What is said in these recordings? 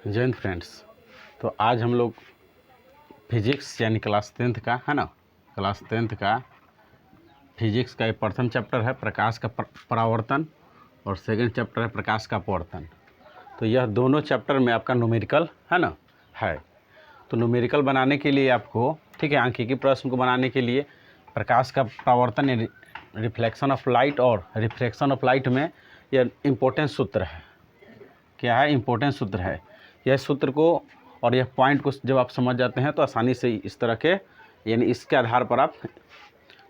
जय हिंद फ्रेंड्स। तो आज हम लोग फिजिक्स यानी क्लास 10th का है ना, क्लास 10th का फिजिक्स का एक प्रथम चैप्टर है प्रकाश का परावर्तन और सेकंड चैप्टर है प्रकाश का अपवर्तन। तो यह दोनों चैप्टर में आपका न्यूमेरिकल है ना है। तो न्यूमेरिकल बनाने के लिए आपको ठीक है, सांख्यिकी प्रश्न को बनाने के लिए प्रकाश का परावर्तन यानी रिफ्लेक्शन ऑफ लाइट और रिफ्रैक्शन ऑफ लाइट में यह इम्पोर्टेंट सूत्र है। क्या है? इम्पोर्टेंट सूत्र है। यह सूत्र को और यह पॉइंट को जब आप समझ जाते हैं तो आसानी से इस तरह के यानी इसके आधार पर आप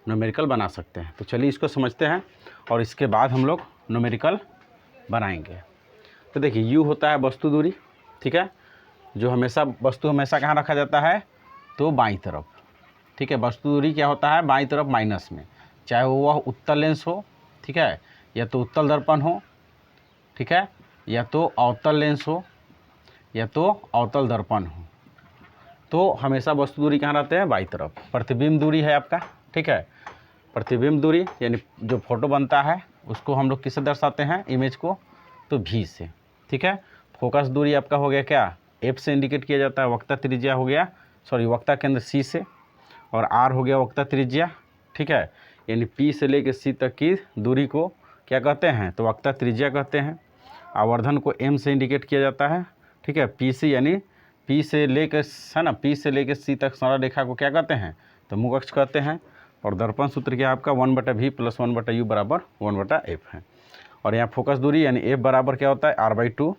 न्यूमेरिकल बना सकते हैं। तो चलिए इसको समझते हैं और इसके बाद हम लोग न्यूमेरिकल बनाएंगे। तो देखिए U होता है वस्तु दूरी, ठीक है, जो वस्तु हमेशा कहाँ रखा जाता है? तो बाईं तरफ, ठीक है। वस्तु दूरी क्या होता है? बाईं तरफ माइनस में, चाहे वह उत्तल लेंस हो, ठीक है, या तो उत्तल दर्पण हो, ठीक है, या तो अवतल लेंस हो, या तो अवतल दर्पण हो। तो हमेशा वस्तु दूरी कहाँ रहते हैं? बाईं तरफ। प्रतिबिंब दूरी है आपका, ठीक है। प्रतिबिंब दूरी यानी जो फोटो बनता है उसको हम लोग किससे दर्शाते हैं? इमेज को तो V से, ठीक है। फोकस दूरी आपका हो गया क्या? F से इंडिकेट किया जाता है। वक्ता त्रिज्या हो गया, वक्ता केंद्र C से, और R हो गया वक्ता त्रिज्या, ठीक है। यानी P से लेकर C तक की दूरी को क्या कहते हैं? तो वक्ता त्रिज्या कहते हैं। आवर्धन को M से इंडिकेट किया जाता है, ठीक है। PC यानी P से लेकर है ना, P से लेकर C तक सरल रेखा को क्या कहते हैं? तो मुख अक्ष कहते हैं। और दर्पण सूत्र क्या आपका? 1/V + 1/U बराबर 1/F है। और यहाँ फोकस दूरी यानी F बराबर क्या होता है? R/2।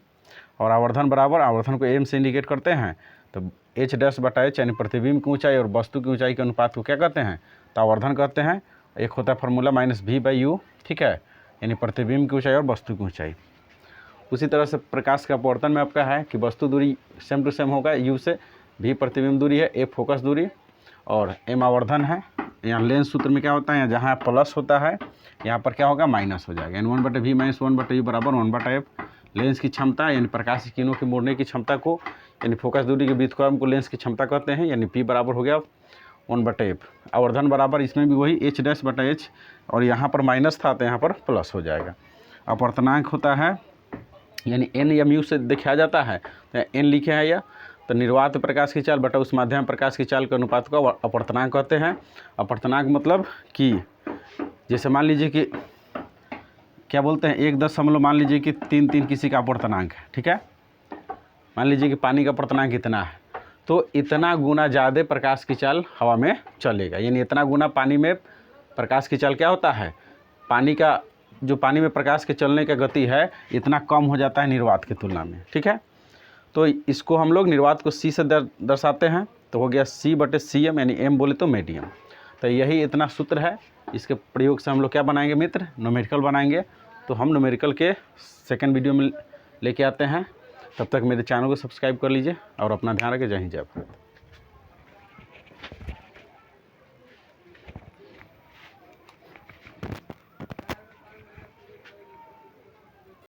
और आवर्धन बराबर, आवर्धन को M से इंडिकेट करते हैं तो H' यानी प्रतिबिंब की ऊंचाई और वस्तु की ऊंचाई के अनुपात को क्या कहते हैं? तो आवर्धन कहते हैं। एक होता है फार्मूला -V/U, ठीक है, यानी प्रतिबिंब की ऊंचाई और वस्तु की ऊंचाई। उसी तरह से प्रकाश का अपवर्तन में आपका है कि वस्तु दूरी सेम टू सेम होगा U से, V प्रतिबिंब दूरी है, F फोकस दूरी और M आवर्धन है। यहाँ लेंस सूत्र में क्या होता है? यहाँ जहाँ प्लस होता है यहाँ पर क्या होगा? माइनस हो जाएगा। यानी 1/V - 1/U बराबर 1/F। लेंस की क्षमता यानी प्रकाश की किरणों की मोड़ने की क्षमता को यानी फोकस दूरी के व्युत्क्रम को लेंस की क्षमता कहते हैं, यानी P बराबर हो गया 1/F। आवर्धन बराबर इसमें भी वही H' और यहाँ पर माइनस था तो यहाँ पर प्लस हो जाएगा। अपवर्तनांक होता है यानी N या म्यू से दिखाया जाता है, तो N लिखे हैं या तो निर्वात प्रकाश की चाल बटा उस माध्यम प्रकाश की चाल के अनुपात को अपवर्तनांक कहते हैं। अपवर्तनांक मतलब कि जैसे मान लीजिए कि क्या बोलते हैं 1 मान लीजिए कि 3 किसी का अपवर्तनांक है, ठीक है। मान लीजिए कि पानी का अपवर्तनांक इतना है तो इतना गुना ज़्यादा प्रकाश की चाल हवा में चलेगा। यानी इतना गुना पानी में प्रकाश की चाल क्या होता है? पानी का जो पानी में प्रकाश के चलने का गति है इतना कम हो जाता है निर्वात की तुलना में, ठीक है। तो इसको हम लोग निर्वात को C से दर्शाते हैं, तो हो गया C/cm यानी M बोले तो मीडियम। तो यही इतना सूत्र है। इसके प्रयोग से हम लोग क्या बनाएंगे मित्र? न्यूमेरिकल बनाएंगे। तो हम न्यूमेरिकल के सेकंड वीडियो में लेके आते हैं। तब तक मेरे चैनल को सब्सक्राइब कर लीजिए और अपना ध्यान रखें। जय हिंद, जय भारत।